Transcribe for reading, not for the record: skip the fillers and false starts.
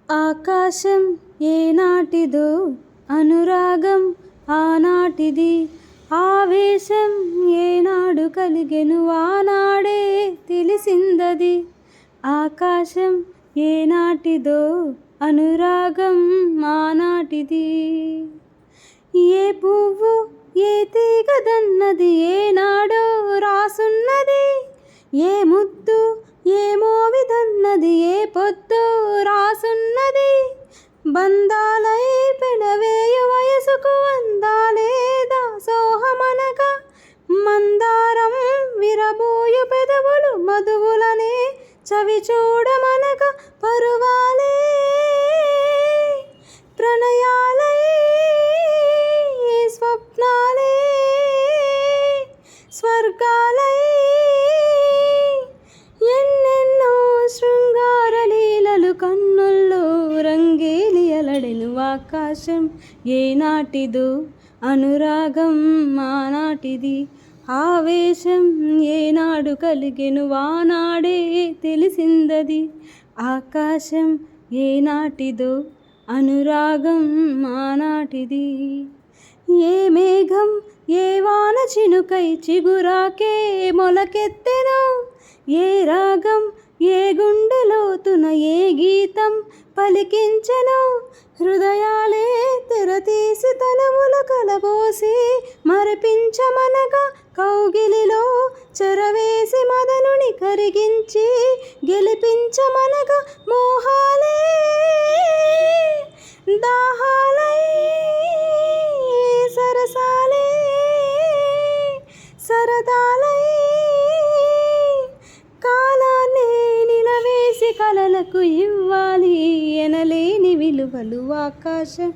ఆకాశం ఏనాటిదో అనురాగం ఆనాటిది, ఆవేశం ఏనాడు కలిగెను ఆనాడే తెలిసిందది. ఆకాశం ఏనాటిదో అనురాగం ఆనాటిది. ఏ పువ్వు ఏ తీగదన్నది ఏనాడో రాసున్నది, ఏ ముద్దు ఏ మోవిదన్నది ఏ పొద్దో రాసున్నది. బంధాలై పెనవేయు వయసుకు అందాలే దాసోహమనగా, మందారం విరబోయు పెదవులు మధువులనే చవి చూడమనగా, పరువాలే ప్రణయాలై స్వప్నాలే స్వర్గాలై ఎన్నెన్నో శృంగార లీలలు కన్నుల్లో రంగేలి అలడెను. ఆకాశం ఏనాటిదో అనురాగం ఆనాటిది, ఆవేశం ఏనాడు కలిగెను ఆనాడే తెలిసిందది. ఆకాశం ఏనాటిదో అనురాగం ఆనాటిది. ఏ మేఘం ఏ వాన చినుకై చిగురాకే మొలకెత్తెనో, ఏ రాగం ఏ గుండెలోతున ఏ గీతం పలికించెనో, హృదయాలే తెరతీసి తనముల కలబోసి మరపించమనగా, కౌగిలిలో చెరవేసి మదనుని కరిగించి గెలిపించమనగా, మోహాలే దాహాలై సరసాలే సరదాలై కాలాన్నే నిలవేసి కలలకు ఇవ్వాలి ఎనలేని విలువలు. ఆకాశం